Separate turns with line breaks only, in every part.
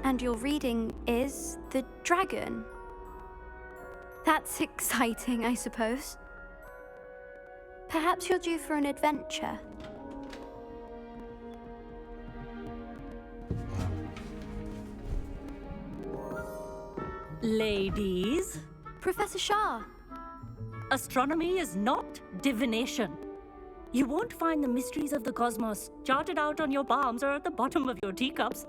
And your reading is the dragon. That's exciting, I suppose. Perhaps you're due for an adventure.
Ladies,
Professor Shah.
astronomy is not divination. You won't find the mysteries of the cosmos charted out on your palms or at the bottom of your teacups.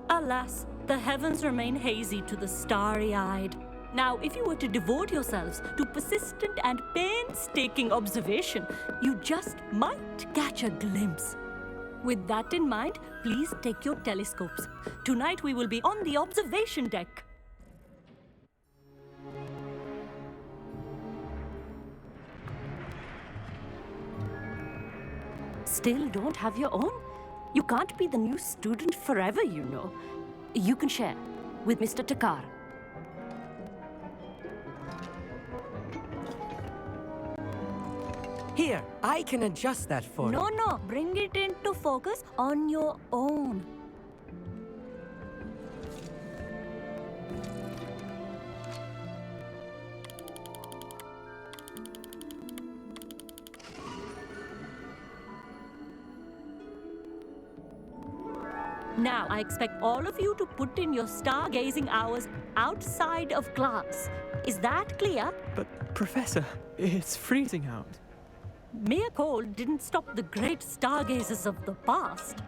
Alas, the heavens remain hazy to the starry-eyed. Now, if you were to devote yourselves to persistent and painstaking observation, you just might catch a glimpse. With that in mind, please take your telescopes. Tonight we will be on the observation deck. Still don't have your own? You can't be the new student forever, you know. You can share with Mr. Takar.
Here, I can adjust that for you.
No, bring it into focus on your own. Now, I expect all of you to put in your stargazing hours outside of class. Is that clear?
But, Professor, it's freezing out.
Mere cold didn't stop the great stargazers of the past.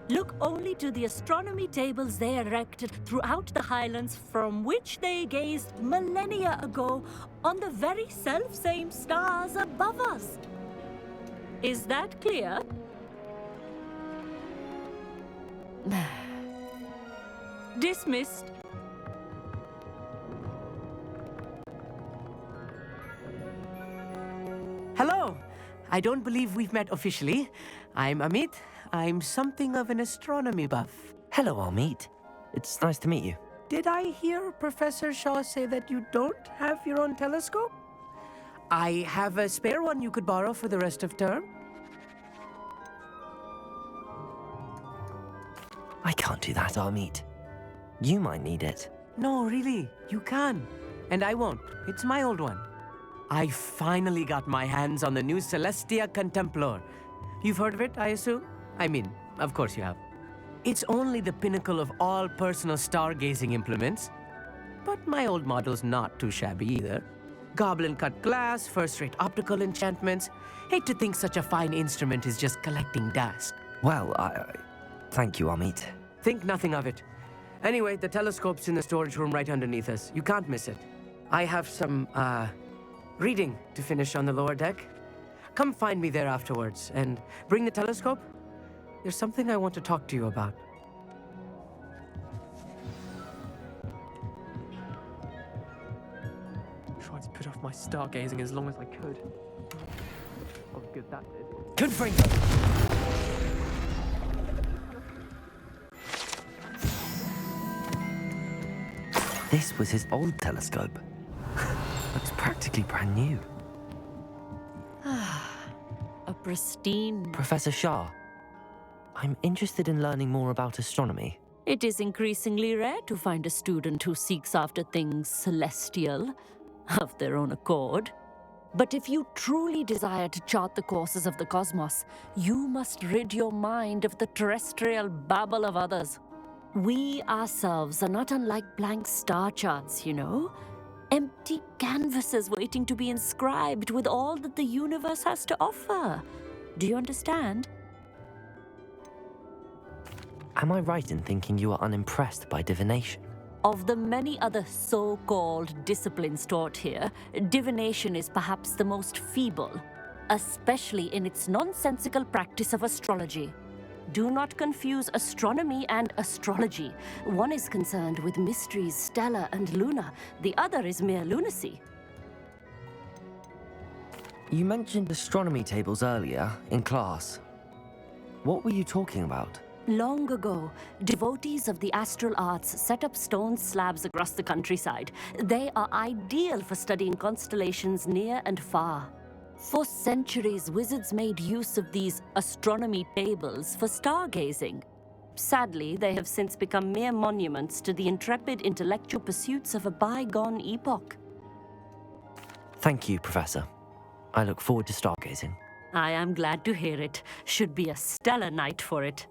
Look only to the astronomy tables they erected throughout the highlands from which they gazed millennia ago on the very self-same stars above us. Is that clear? Dismissed.
Hello! I don't believe we've met officially. I'm Amit. I'm something of an astronomy buff.
Hello, Amit. It's nice to meet you.
Did I hear Professor Shaw say that you don't have your own telescope? I have a spare one you could borrow for the rest of term.
I can't do that, Amit. You might need it.
No, really, you can. And I won't. It's my old one. I finally got my hands on the new Celestia Contemplar. You've heard of it, I assume? I mean, of course you have. It's only the pinnacle of all personal stargazing implements. But my old model's not too shabby either. Goblin-cut glass, first-rate optical enchantments. Hate to think such a fine instrument is just collecting dust.
Well, thank you, Amit.
Think nothing of it. Anyway, the telescope's in the storage room right underneath us. You can't miss it. I have some, reading to finish on the lower deck. Come find me there afterwards, and bring the telescope. There's something I want to talk to you about.
Tried to put off my stargazing as long as I could. Oh, good that did.
Confringo! This was his old telescope. Looks practically brand new.
A pristine.
Professor Shah, I'm interested in learning more about astronomy.
It is increasingly rare to find a student who seeks after things celestial of their own accord. But if you truly desire to chart the courses of the cosmos, you must rid your mind of the terrestrial babble of others. We ourselves are not unlike blank star charts, you know? Empty canvases waiting to be inscribed with all that the universe has to offer. Do you understand?
Am I right in thinking you are unimpressed by divination?
Of the many other so-called disciplines taught here, divination is perhaps the most feeble, especially in its nonsensical practice of astrology. Do not confuse astronomy and astrology. One is concerned with mysteries stellar and lunar. The other is mere lunacy.
You mentioned astronomy tables earlier in class. What were you talking about?
Long ago, devotees of the astral arts set up stone slabs across the countryside. They are ideal for studying constellations near and far. For centuries, wizards made use of these astronomy tables for stargazing. Sadly, they have since become mere monuments to the intrepid intellectual pursuits of a bygone epoch.
Thank you, Professor. I look forward to stargazing.
I am glad to hear it. Should be a stellar night for it.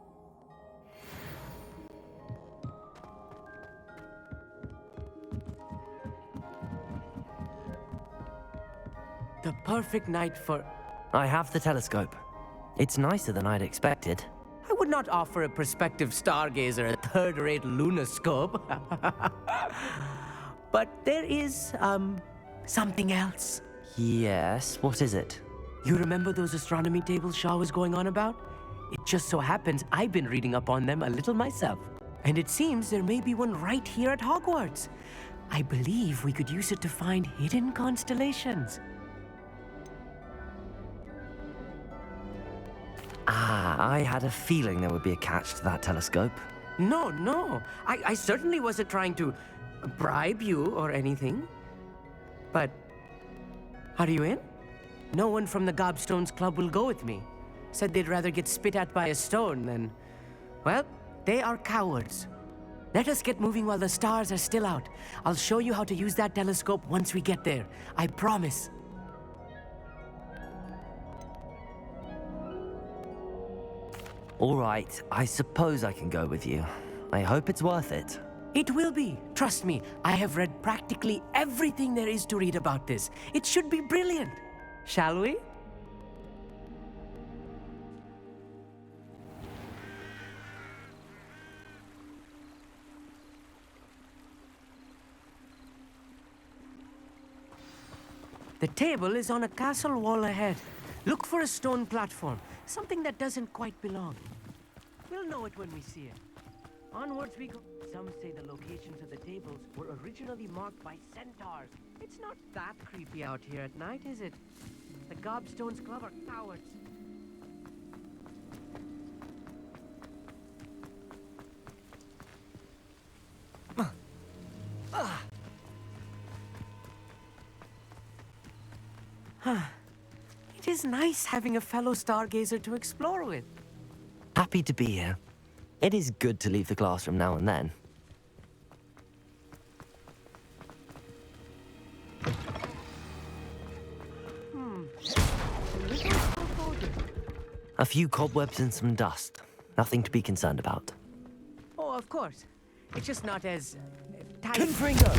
The perfect night for...
I have the telescope. It's nicer than I'd expected.
I would not offer a prospective stargazer a third-rate lunoscope. But there is, something else.
Yes, what is it?
You remember those astronomy tables Shaw was going on about? It just so happens I've been reading up on them a little myself. And it seems there may be one right here at Hogwarts. I believe we could use it to find hidden constellations.
I had a feeling there would be a catch to that telescope.
No. I certainly wasn't trying to bribe you or anything. But, are you in? No one from the Gobstones Club will go with me. Said they'd rather get spit at by a stone than... Well, they are cowards. Let us get moving while the stars are still out. I'll show you how to use that telescope once we get there. I promise.
All right, I suppose I can go with you. I hope it's worth it.
It will be. Trust me, I have read practically everything there is to read about this. It should be brilliant. Shall we? The table is on a castle wall ahead. Look for a stone platform, something that doesn't quite belong. We'll know it when we see it. Onwards we go. Some say the locations of the tables were originally marked by centaurs. It's not that creepy out here at night, is it? The Gobstones Club are cowards. It is nice having a fellow stargazer to explore with.
Happy to be here. It is good to leave the classroom now and then. A few cobwebs and some dust. Nothing to be concerned about.
Oh, of course. It's just not as tight.
Confringo!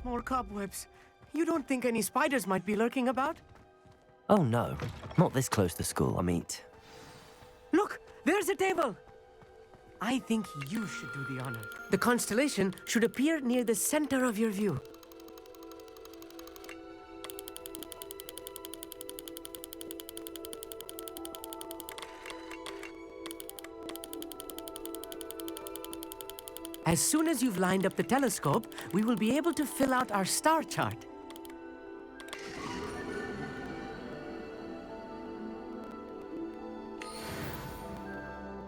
More cobwebs. You don't think any spiders might be lurking about?
Oh no, not this close to school, I mean.
Look, there's a table. I think you should do the honor. The constellation should appear near the center of your view. As soon as you've lined up the telescope, we will be able to fill out our star chart.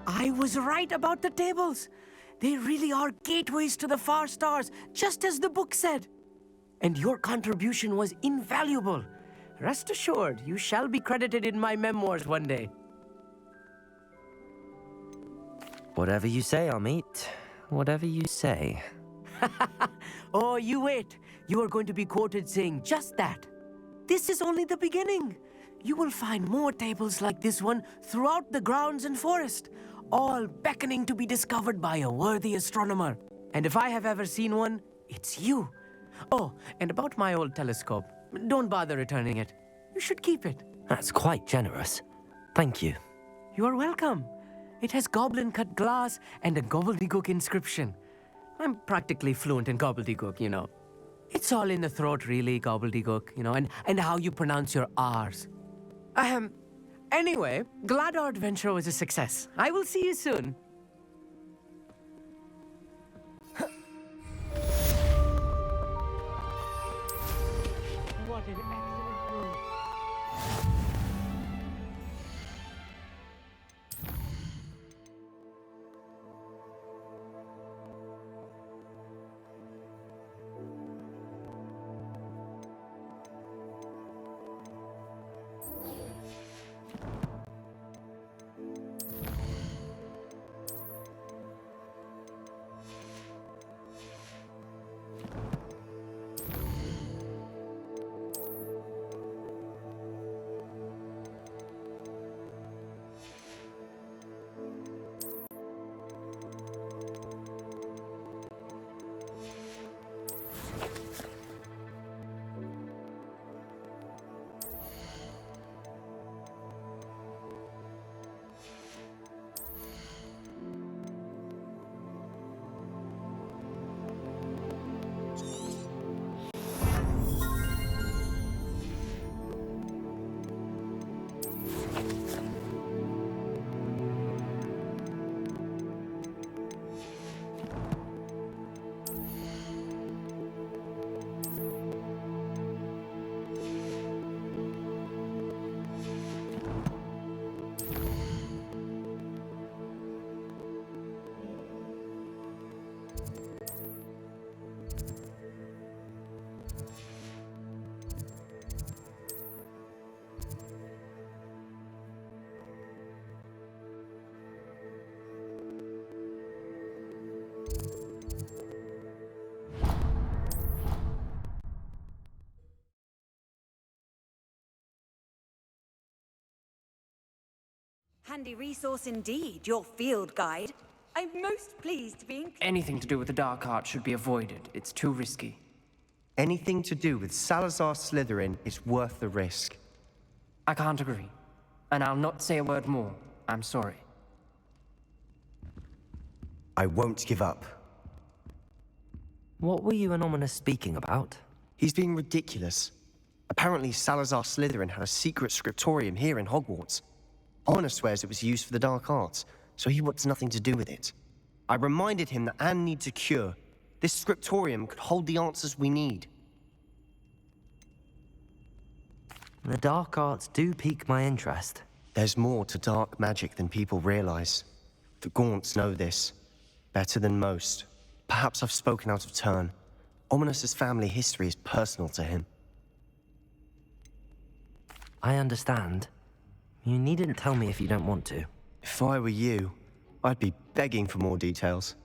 I was right about the tables. They really are gateways to the far stars, just as the book said. And your contribution was invaluable. Rest assured, you shall be credited in my memoirs one day.
Whatever you say, Amit. Whatever you say.
Oh, you wait. You are going to be quoted saying just that. This is only the beginning. You will find more tables like this one throughout the grounds and forest, all beckoning to be discovered by a worthy astronomer. And if I have ever seen one, it's you. Oh, and about my old telescope, don't bother returning it. You should keep it.
That's quite generous. Thank you.
You are welcome. It has goblin-cut glass and a gobbledygook inscription. I'm practically fluent in gobbledygook, you know. It's all in the throat, really, gobbledygook, you know, and how you pronounce your R's. Anyway, glad our adventure was a success. I will see you soon. What an excellent move.
Handy resource indeed, your field guide. I'm most pleased to be included.
Anything to do with the dark art should be avoided. It's too risky.
Anything to do with Salazar Slytherin is worth the risk.
I can't agree. And I'll not say a word more. I'm sorry.
I won't give up.
What were you and Ominous speaking about?
He's being ridiculous. Apparently Salazar Slytherin had a secret scriptorium here in Hogwarts. Ominous swears it was used for the dark arts, so he wants nothing to do with it. I reminded him that Anne needs a cure. This scriptorium could hold the answers we need.
The dark arts do pique my interest.
There's more to dark magic than people realize. The Gaunts know this. Better than most. Perhaps I've spoken out of turn. Ominous's family history is personal to him.
I understand. You needn't tell me if you don't want to.
If I were you, I'd be begging for more details.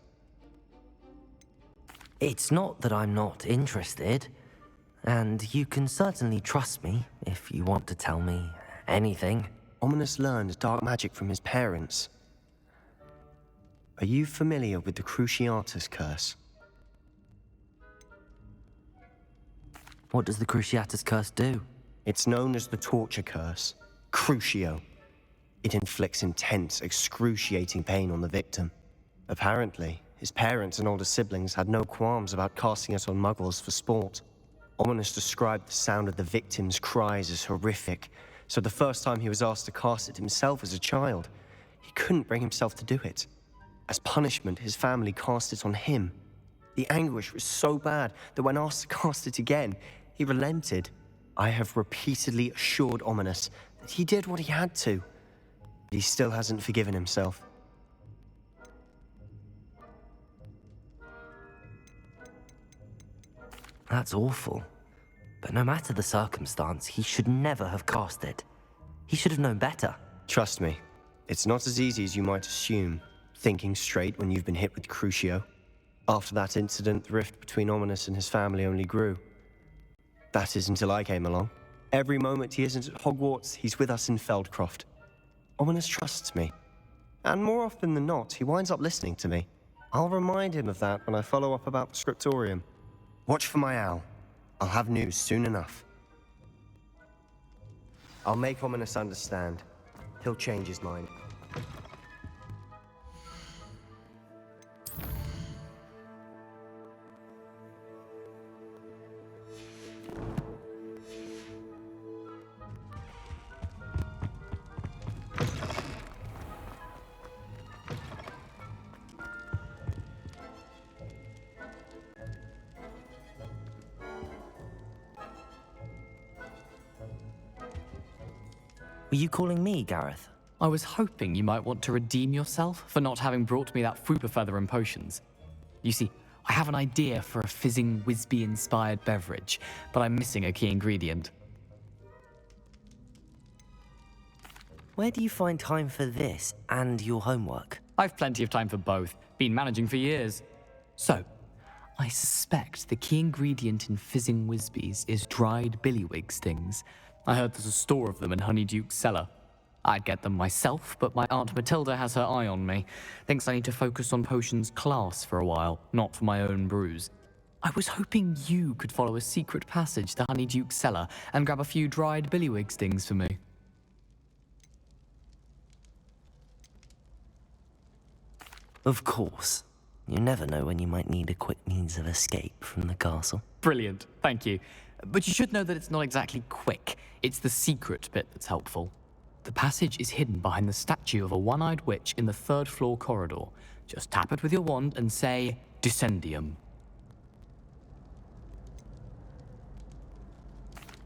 It's not that I'm not interested. And you can certainly trust me if you want to tell me anything.
Ominous learned dark magic from his parents. Are you familiar with the Cruciatus curse?
What does the Cruciatus curse do?
It's known as the torture curse, Crucio. It inflicts intense, excruciating pain on the victim. Apparently, his parents and older siblings had no qualms about casting it on muggles for sport. Ominous described the sound of the victim's cries as horrific, so the first time he was asked to cast it himself as a child, he couldn't bring himself to do it. As punishment, his family cast it on him. The anguish was so bad that when asked to cast it again, he relented. I have repeatedly assured Ominous that he did what he had to, but he still hasn't forgiven himself.
That's awful. But no matter the circumstance, he should never have cast it. He should have known better.
Trust me, it's not as easy as you might assume, thinking straight when you've been hit with Crucio. After that incident, the rift between Ominous and his family only grew. That is until I came along. Every moment he isn't at Hogwarts, he's with us in Feldcroft. Ominous trusts me. And more often than not, he winds up listening to me. I'll remind him of that when I follow up about the scriptorium. Watch for my owl. I'll have news soon enough. I'll make Ominous understand. He'll change his mind.
Were you calling me, Gareth?
I was hoping you might want to redeem yourself for not having brought me that Fupa Feather and potions. You see, I have an idea for a fizzing Whizbee-inspired beverage, but I'm missing a key ingredient.
Where do you find time for this and your homework?
I've plenty of time for both. Been managing for years. So, I suspect the key ingredient in fizzing Whizbees is dried billywig stings. I heard there's a store of them in Honeyduke's cellar. I'd get them myself, but my Aunt Matilda has her eye on me. Thinks I need to focus on potions class for a while, not for my own brews. I was hoping you could follow a secret passage to Honeyduke's cellar and grab a few dried billywig stings for me.
Of course. You never know when you might need a quick means of escape from the castle.
Brilliant, thank you. But you should know that it's not exactly quick. It's the secret bit that's helpful. The passage is hidden behind the statue of a one-eyed witch in the third-floor corridor. Just tap it with your wand and say, Descendium.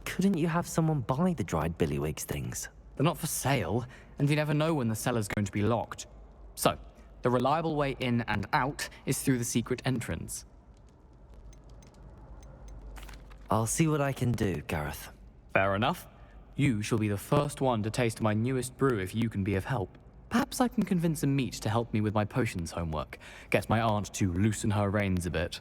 Couldn't you have someone buy the dried billywig things?
They're not for sale, and you never know when the cellar's going to be locked. So, the reliable way in and out is through the secret entrance.
I'll see what I can do, Gareth.
Fair enough. You shall be the first one to taste my newest brew if you can be of help. Perhaps I can convince a meat to help me with my potions homework. Get my aunt to loosen her reins a bit.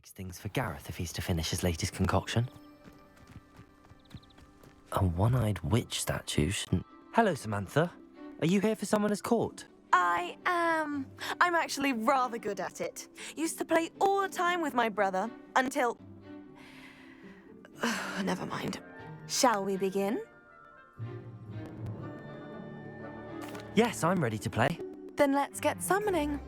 stings for Gareth if he's to finish his latest concoction. A one-eyed witch statue shouldn't... Hello, Samantha. Are you here for Summoner's Court?
I am. I'm actually rather good at it. Used to play all the time with my brother until... Never mind. Shall we begin?
Yes, I'm ready to play.
Then let's get summoning.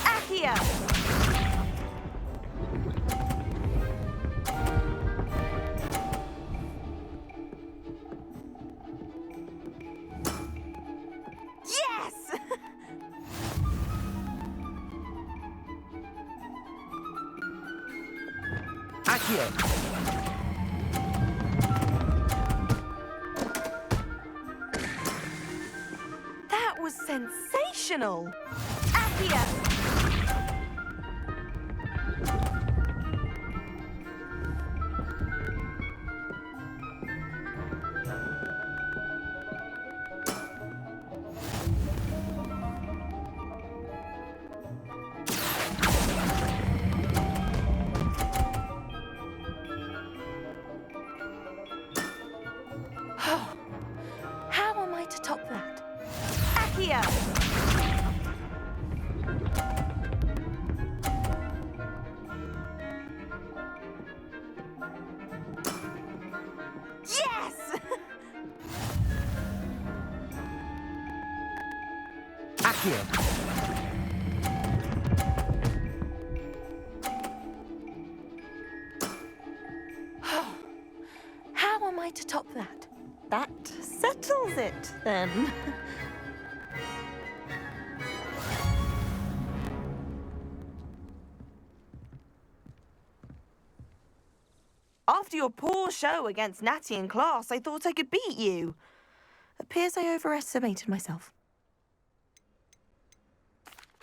Accio! Yes!
Accio!
That was sensational! Accio! How am I to top that? Accio! Yes!
Accio!
How am I to top that? That settles it, then. After your poor show against Natty in class, I thought I could beat you. Appears I overestimated myself.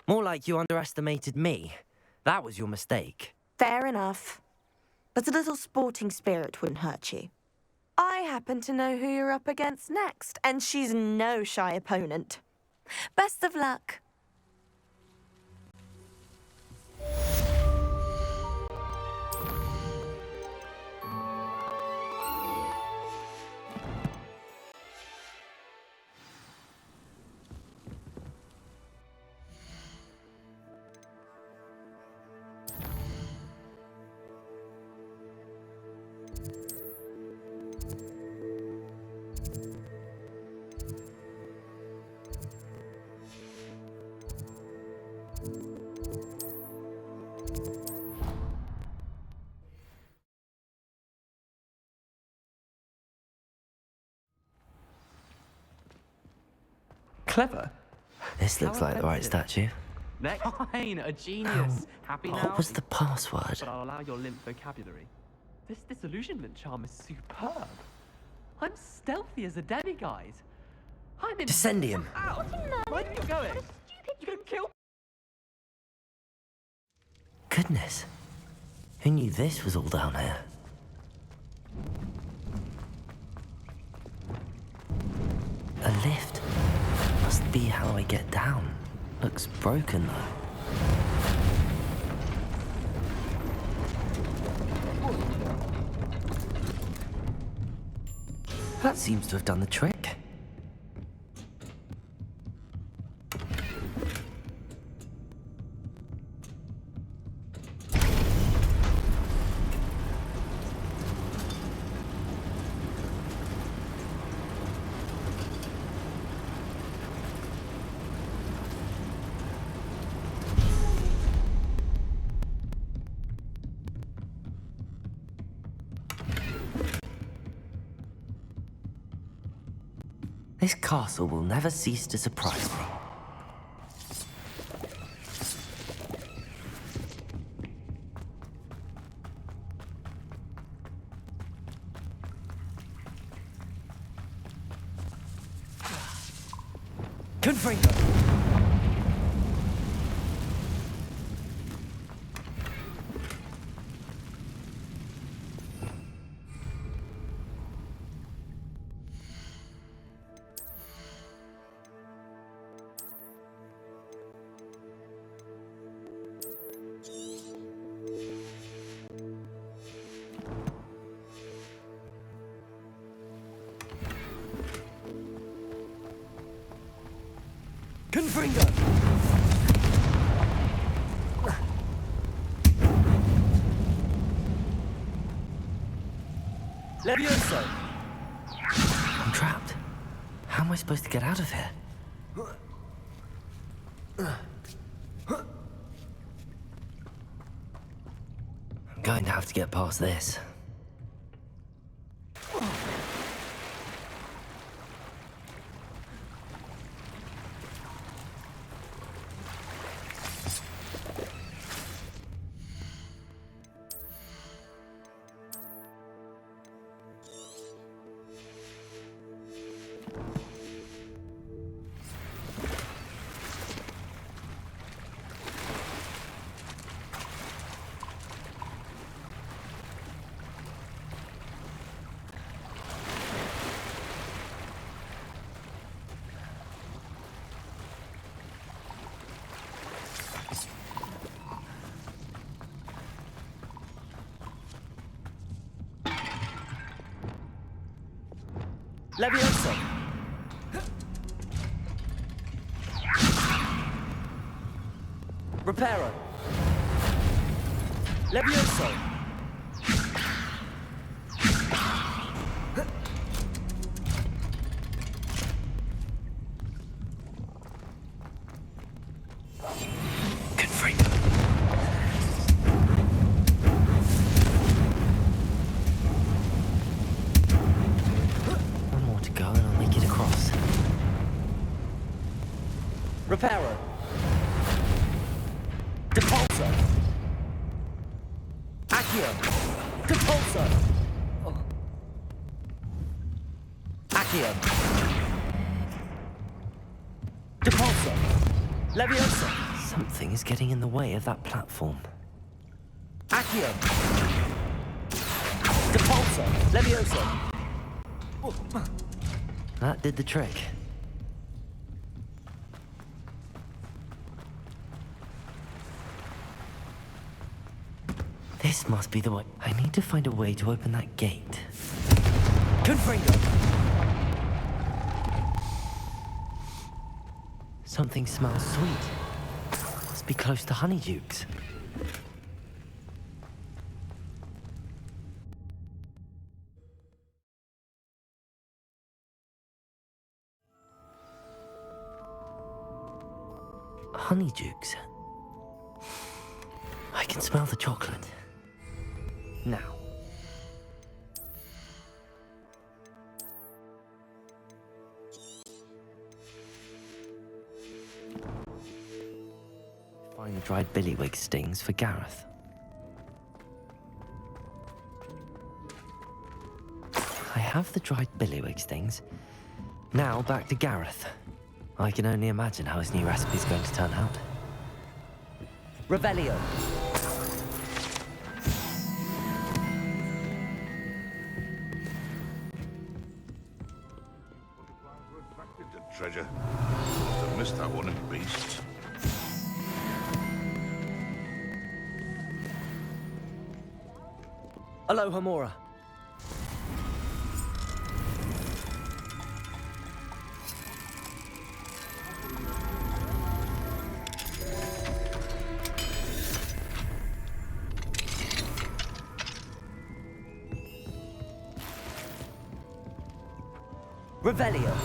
More like you underestimated me. That was your mistake.
Fair enough. But a little sporting spirit wouldn't hurt you. I happen to know who you're up against next, and she's no shy opponent. Best of luck.
Clever.
This looks like the right statue.
Next. Fine, a genius. Happy now?
What was the password?
But I'll allow your limp vocabulary. This disillusionment charm is superb. I'm stealthy as a demiguise. I'm in...
Descendium.
Ow! Where are you going? You can kill...
Goodness. Who knew this was all down here? A lift. Must be how I get down. Looks broken though. That seems to have done the trick. This castle will never cease to surprise me. Confringo!
Confringo! Levioso!
I'm trapped. How am I supposed to get out of here? I'm going to have to get past this.
Levioso! Reparo! Levioso!
Confringo. One more to go and I'll make it across.
Reparo! Depulso! Accio! Depulso! Oh. Accio! Depulso! Levioso!
Something is getting in the way of that platform.
Accio! Depulso! Levioso!
That did the trick. This must be the way. I need to find a way to open that gate.
Confringo!
Something smells sweet. Must be close to Honeydukes. Honeydukes. I can smell the chocolate. Now. Find the dried billywig stings for Gareth. I have the dried billywig stings. Now back to Gareth. I can only imagine how his new recipe is going to turn out.
Revelio!
The treasure. Must have missed that one in beasts.
Alohomora! Revelio!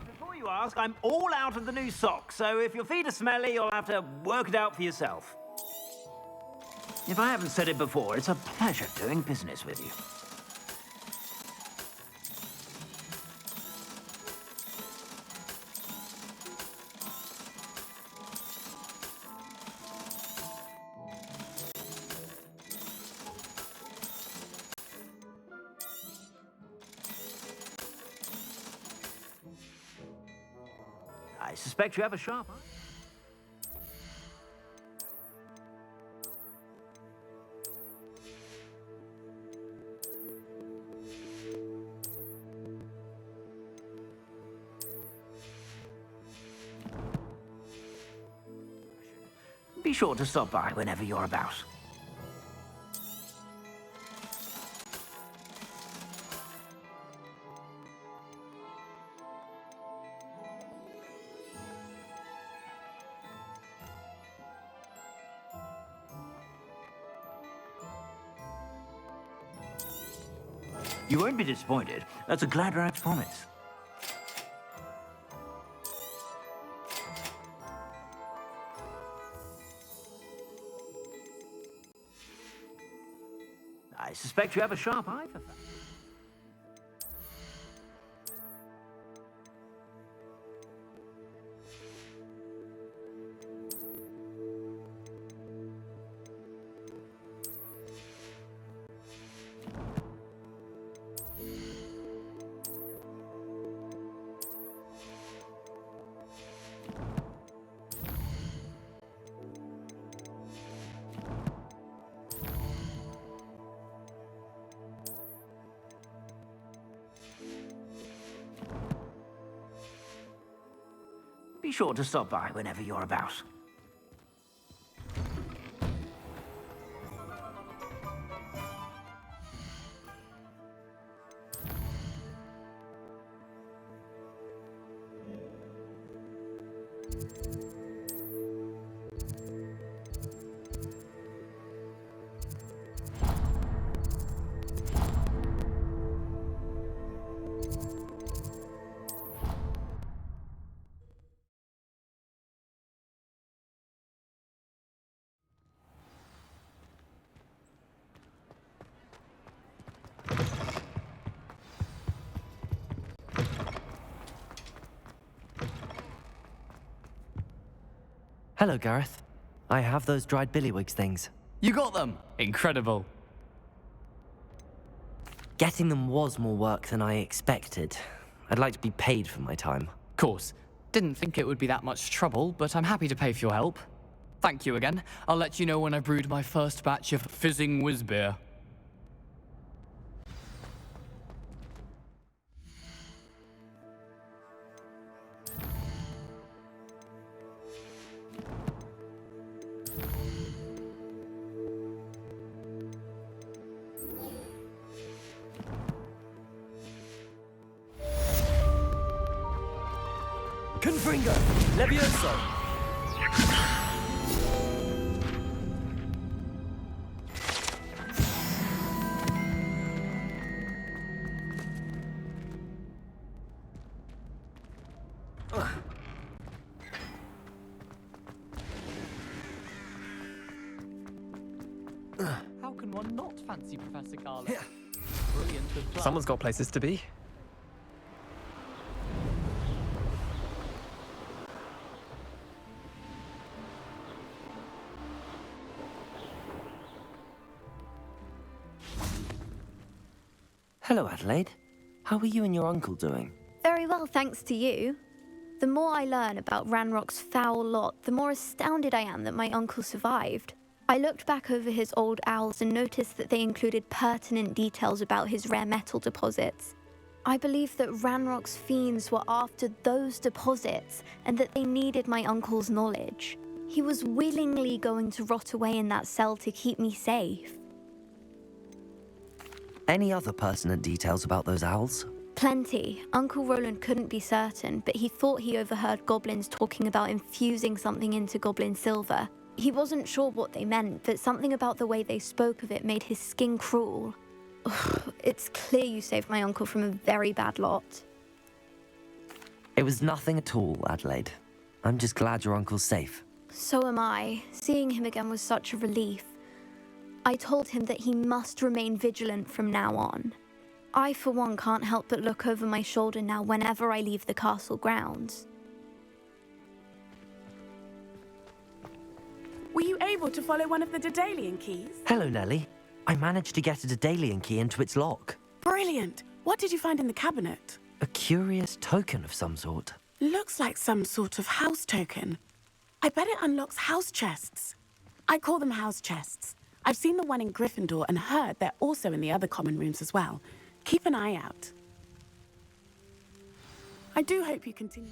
Before you ask, I'm all out of the new socks, so if your feet are smelly, you'll have to work it out for yourself. If I haven't said it before, it's a pleasure doing business with you. I suspect you have a sharp eye. Be sure to stop by whenever you're about. You won't be disappointed. That's a glad rat's promise. I suspect you have a sharp eye for that. Be sure to stop by whenever you're about.
Hello, Gareth. I have those dried billywigs things.
You got them! Incredible.
Getting them was more work than I expected. I'd like to be paid for my time.
Course. Didn't think it would be that much trouble, but I'm happy to pay for your help. Thank you again. I'll let you know when I brewed my first batch of fizzing whiz beer.
Confringo! Levioso!
How can one not fancy Professor Carlo? Brilliant with plants.
Someone's got places to be.
Hello, Adelaide. How are you and your uncle doing?
Very well, thanks to you. The more I learn about Ranrock's foul lot, the more astounded I am that my uncle survived. I looked back over his old owls and noticed that they included pertinent details about his rare metal deposits. I believe that Ranrock's fiends were after those deposits and that they needed my uncle's knowledge. He was willingly going to rot away in that cell to keep me safe.
Any other pertinent details about those owls?
Plenty. Uncle Roland couldn't be certain, but he thought he overheard goblins talking about infusing something into goblin silver. He wasn't sure what they meant, but something about the way they spoke of it made his skin crawl. Ugh, it's clear you saved my uncle from a very bad lot.
It was nothing at all, Adelaide. I'm just glad your uncle's safe.
So am I. Seeing him again was such a relief. I told him that he must remain vigilant from now on. I, for one, can't help but look over my shoulder now whenever I leave the castle grounds.
Were you able to follow one of the Daedalian keys?
Hello, Nellie. I managed to get a Daedalian key into its lock.
Brilliant! What did you find in the cabinet?
A curious token of some sort.
Looks like some sort of house token. I bet it unlocks house chests. I call them house chests. I've seen the one in Gryffindor and heard they're also in the other common rooms as well. Keep an eye out. I do hope you continue.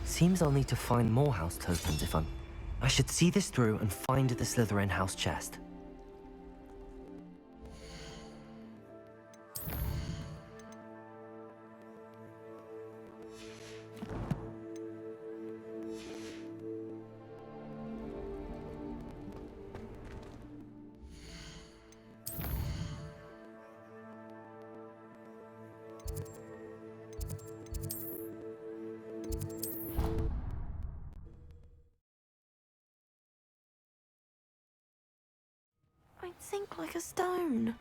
Seems I'll need to find more house tokens if I'm... I should see this through and find the Slytherin house chest.
I'd sink like a stone.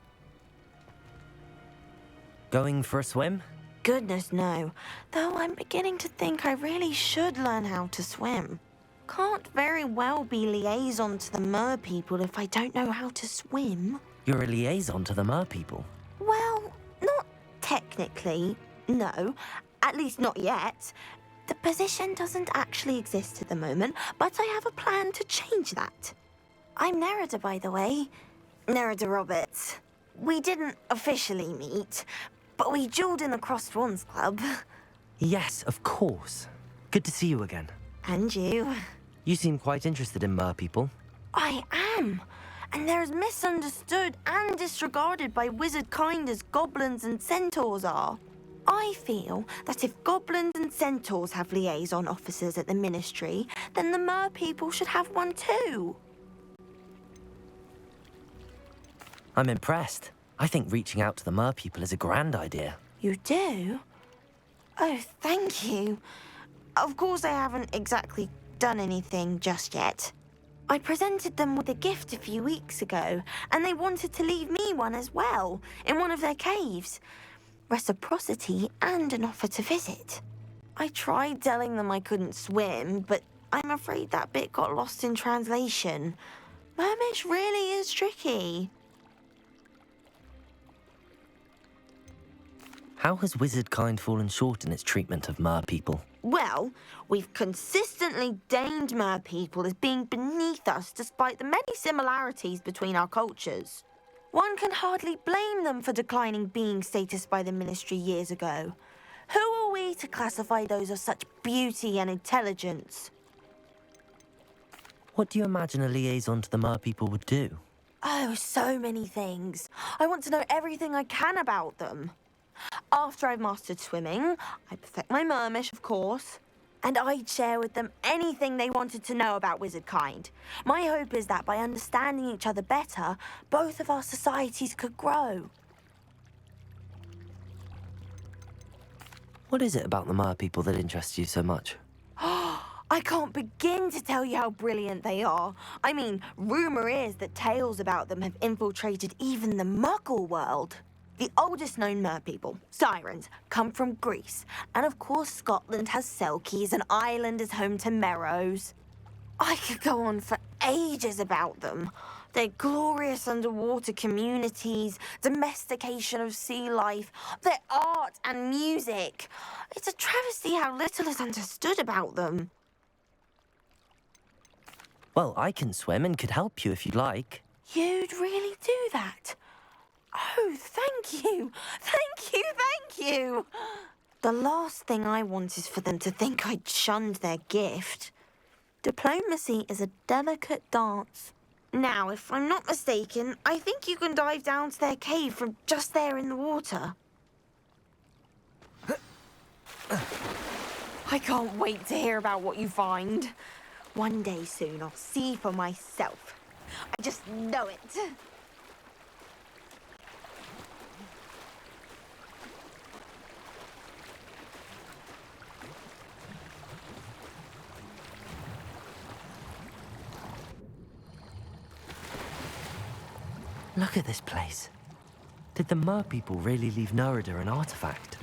Going for a swim?
Goodness, no. Though I'm beginning to think I really should learn how to swim. Can't very well be liaison to the mer people if I don't know how to swim.
You're a liaison to the mer people?
Well, not technically, no. At least not yet. The position doesn't actually exist at the moment, but I have a plan to change that. I'm Nerida, by the way. Nerida Roberts. We didn't officially meet, but we duelled in the Crossed Swans Club.
Yes, of course. Good to see you again.
And you.
You seem quite interested in mer people.
I am. And they're as misunderstood and disregarded by wizard kind as goblins and centaurs are. I feel that if goblins and centaurs have liaison officers at the Ministry, then the mer people should have one too.
I'm impressed. I think reaching out to the mer people is a grand idea.
You do? Oh, thank you. Of course I haven't exactly done anything just yet. I presented them with a gift a few weeks ago, and they wanted to leave me one as well, in one of their caves. Reciprocity and an offer to visit. I tried telling them I couldn't swim, but I'm afraid that bit got lost in translation. Mermish really is tricky.
How has wizard kind fallen short in its treatment of mer people?
Well, we've consistently deemed mer people as being beneath us despite the many similarities between our cultures. One can hardly blame them for declining being status by the Ministry years ago. Who are we to classify those of such beauty and intelligence?
What do you imagine a liaison to the mer people would do?
Oh, so many things. I want to know everything I can about them. After I've mastered swimming, I perfect my mermish, of course, and I'd share with them anything they wanted to know about wizard kind. My hope is that by understanding each other better, both of our societies could grow.
What is it about the mer people that interests you so much?
I can't begin to tell you how brilliant they are. I mean, rumour is that tales about them have infiltrated even the Muggle world. The oldest known mer people, sirens, come from Greece. And of course Scotland has Selkies and Ireland is home to Merrows. I could go on for ages about them. Their glorious underwater communities, domestication of sea life, their art and music. It's a travesty how little is understood about them.
Well, I can swim and could help you if you'd like.
You'd really do that? Oh, thank you! Thank you, thank you! The last thing I want is for them to think I'd shunned their gift. Diplomacy is a delicate dance. Now, if I'm not mistaken, I think you can dive down to their cave from just there in the water. I can't wait to hear about what you find. One day soon, I'll see for myself. I just know it.
Look at this place. Did the mer people really leave Nerida an artifact?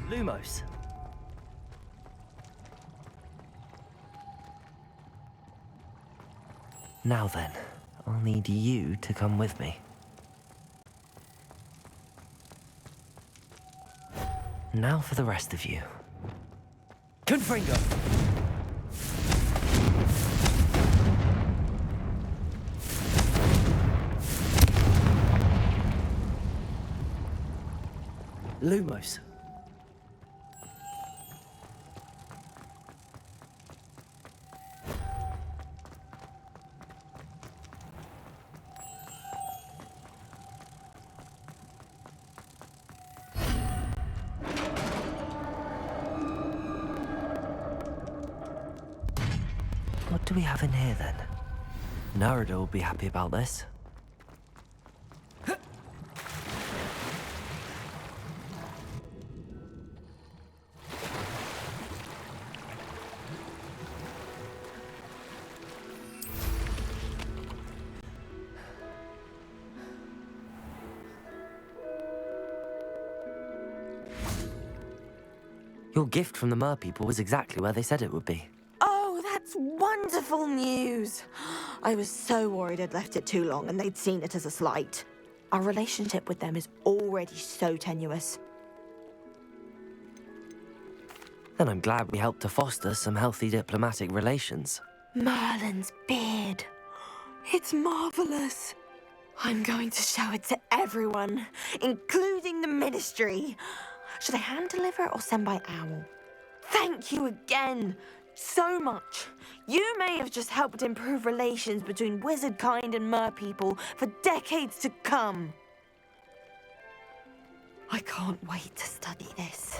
Lumos. Now then, I'll need you to come with me. Now for the rest of you. Confringo! Lumos. What do we have in here then? Narada will be happy about this. Your gift from the Mer people was exactly where they said it would be.
Oh, that's wonderful news. I was so worried I'd left it too long and they'd seen it as a slight. Our relationship with them is already so tenuous.
Then I'm glad we helped to foster some healthy diplomatic relations.
Merlin's beard. It's marvelous. I'm going to show it to everyone, including the Ministry. Should I hand deliver it or send by owl? Thank you again so much. You may have just helped improve relations between wizard kind and mer people for decades to come. I can't wait to study this.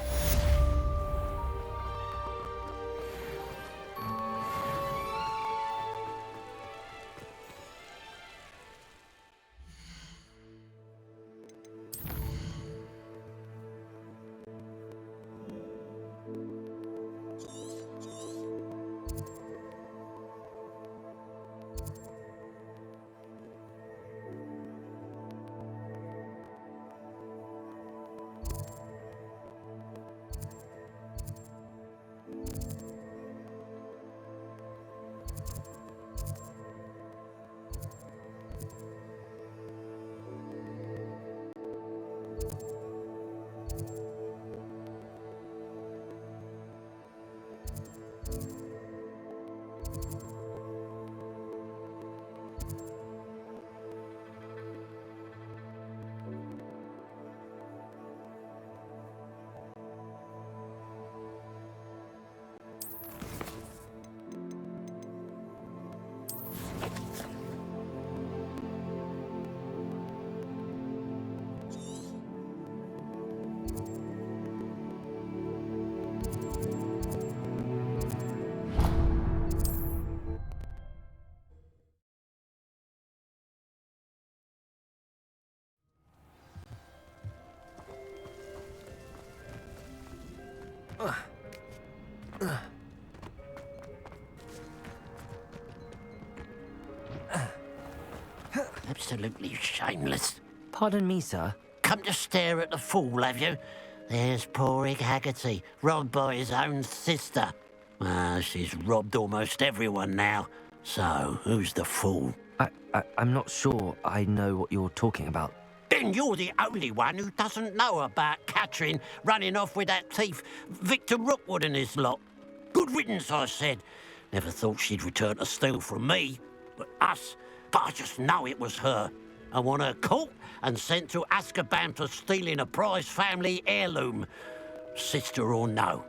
Absolutely shameless.
Pardon me, sir.
Come to stare at the fool, have you? There's poor Ig Haggerty, robbed by his own sister. She's robbed almost everyone now. So, who's the fool?
I'm not sure I know what you're talking about.
Then you're the only one who doesn't know about Catherine running off with that thief, Victor Rookwood and his lot. Good riddance, I said. Never thought she'd return to steal from me, but us. But I just know it was her. I want her caught and sent to Azkaban for stealing a prize family heirloom. Sister or no.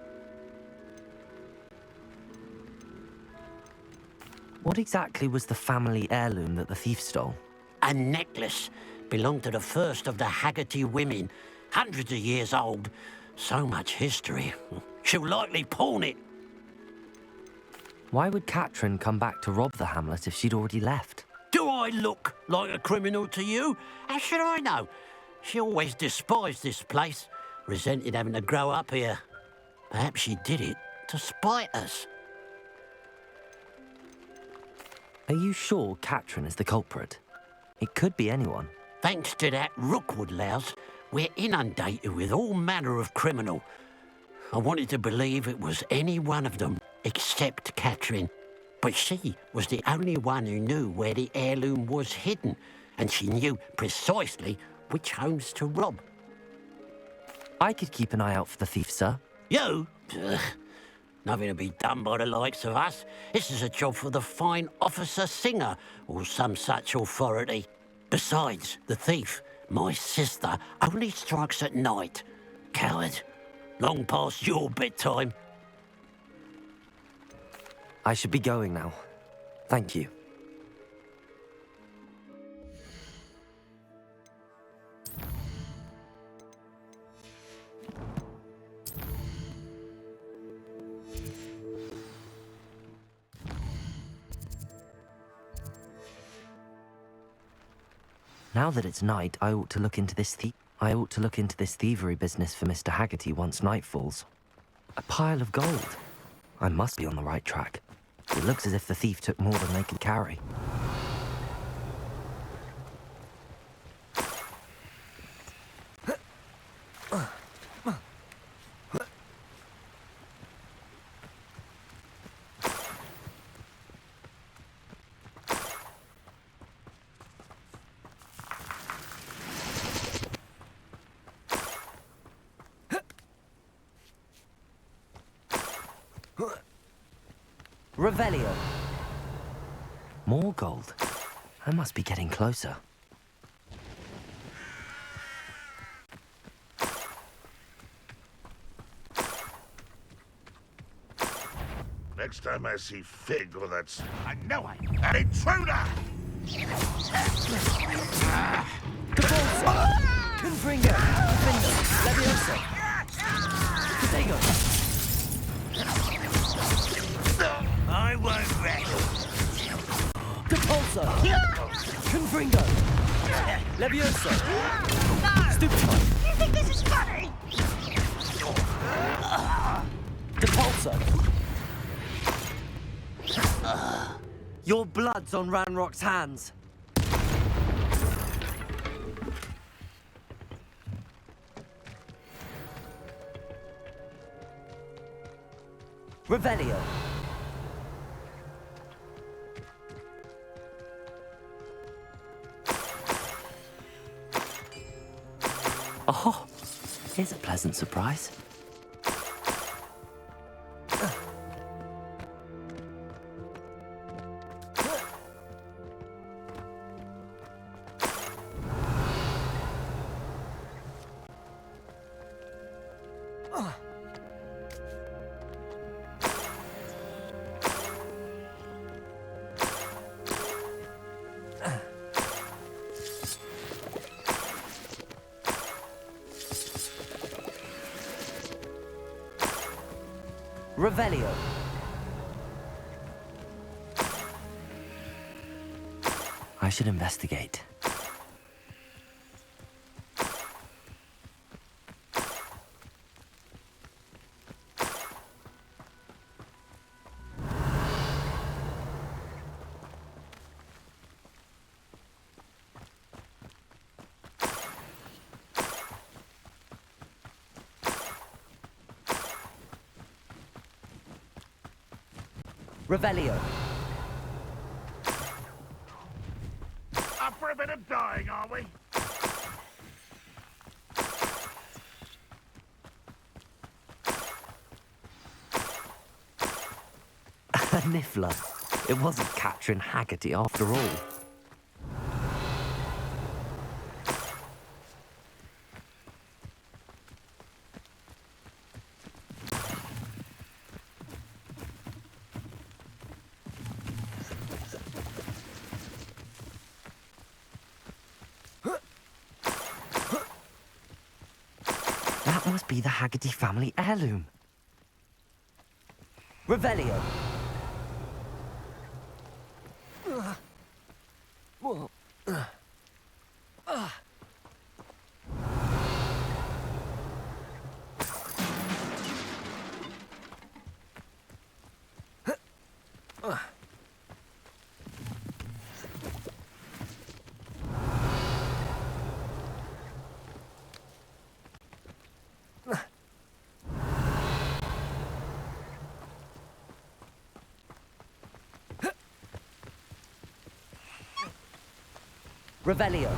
What exactly was the family heirloom that the thief stole?
A necklace. Belonged to the first of the Haggerty women. Hundreds of years old. So much history. She'll likely pawn it.
Why would Catherine come back to rob the hamlet if she'd already left?
Do I look like a criminal to you? How should I know? She always despised this place. Resented having to grow up here. Perhaps she did it to spite us.
Are you sure Catherine is the culprit? It could be anyone.
Thanks to that Rookwood louse, we're inundated with all manner of criminal. I wanted to believe it was any one of them, except Catherine. But she was the only one who knew where the heirloom was hidden, and she knew precisely which homes to rob.
I could keep an eye out for the thief, sir.
You? Ugh. Nothing to be done by the likes of us. This is a job for the fine officer Singer, or some such authority. Besides, the thief, my sister, only strikes at night. Coward. Long past your bedtime.
I should be going now. Thank you. Now that it's night, I ought to look into this thievery business for Mr. Haggerty once night falls. A pile of gold. I must be on the right track. It looks as if the thief took more than they could carry. Revelio. More gold. I must be getting closer.
Next time I see Fig or that's... I know an intruder!
Confringo! Levioso! Protego!
I won't rest.
Depulso! Confringo! Levioso! Stupefy!
You think this is funny?
Depulso! Your blood's on Ranrock's hands. Revelio. Oh, here's a pleasant surprise. Revelio. I should investigate. Revelio.
Up for a bit of dying, are we?
A niffler. It wasn't Catherine Haggerty after all. That must be the Haggerty family heirloom. Revelio. Revelio.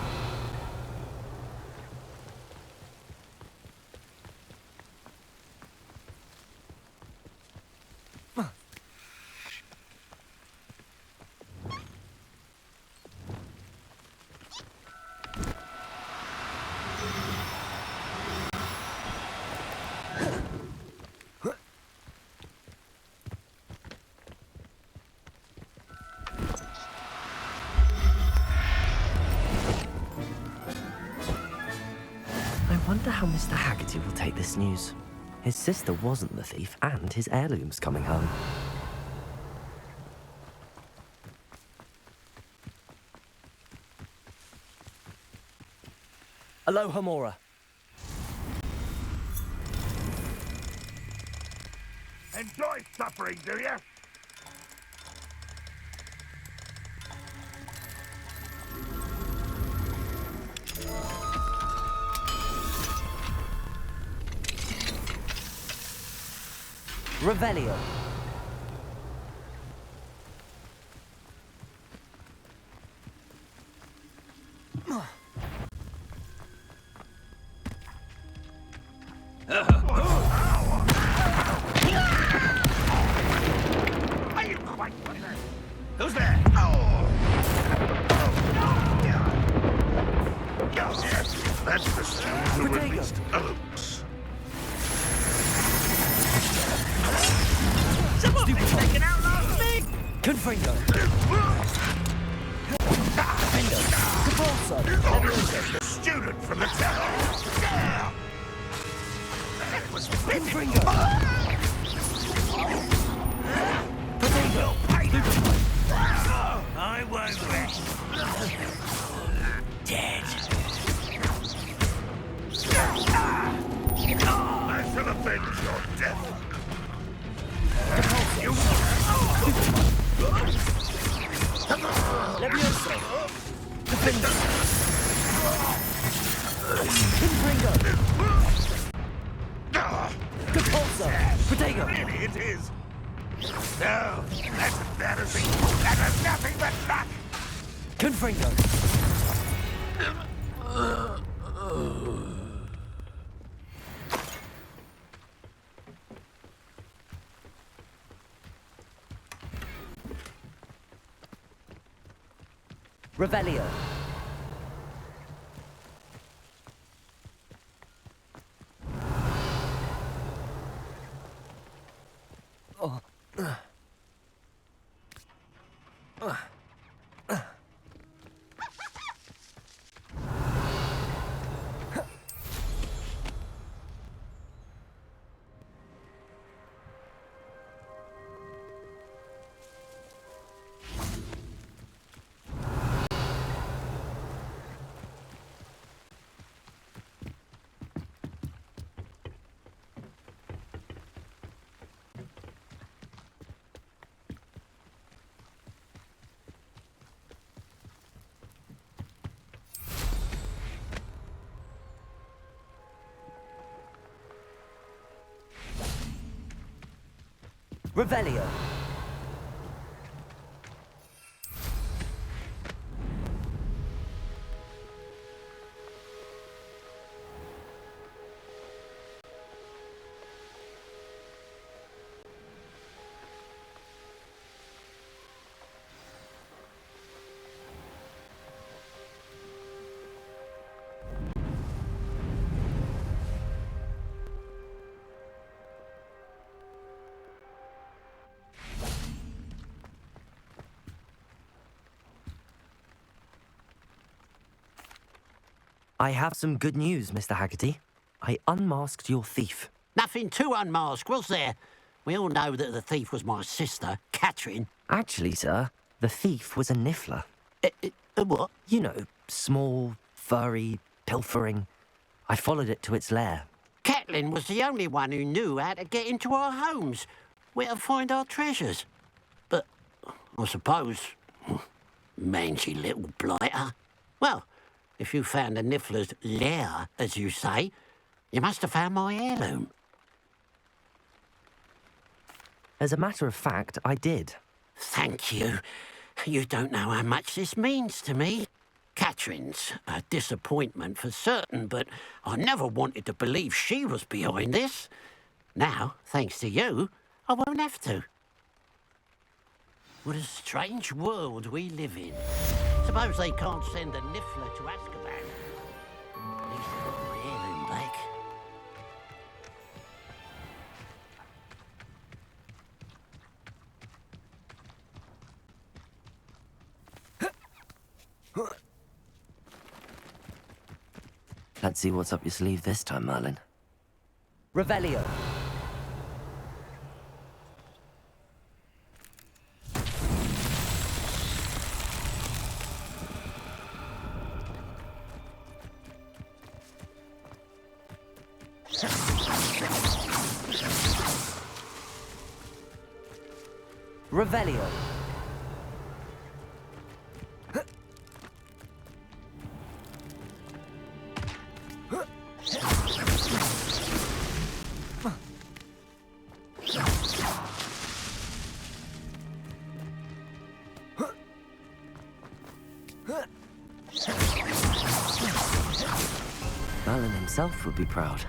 Wonder how Mr. Haggerty will take this news. His sister wasn't the thief, and his heirloom's coming home. Aloha, Mora.
Enjoy suffering, do you?
Revelio.
Are you quite with it? Who's there? Oh! Yes, that's the student who released Oaks.
Someone been taken out last week!
Confringo. Bingo. Capulso.
The student from the tower. That was
Confringo.
I won't rest. Dead.
I shall avenge your death.
Levioso. Defender. Confringo. Capulso. Protego.
Really, it is. No, that's embarrassing. That has nothing but luck.
Confringo. Revelio. Revelio. I have some good news, Mr. Haggerty. I unmasked your thief.
Nothing to unmask, was there? We all know that the thief was my sister, Catherine.
Actually, sir, the thief was a niffler.
What?
You know, small, furry, pilfering. I followed it to its lair.
Catelyn was the only one who knew how to get into our homes, where to find our treasures. But I suppose, mangy little blighter. Well, if you found the niffler's lair, as you say, you must have found my heirloom.
As a matter of fact, I did.
Thank you. You don't know how much this means to me. Catherine's a disappointment for certain, but I never wanted to believe she was behind this. Now, thanks to you, I won't have to. What a strange world we live in. Suppose they can't send a niffler to Azkaban. At least I got my heirloom back.
Let's see what's up your sleeve this time, Merlin.
Revelio. Revelio.
Merlin himself would be proud.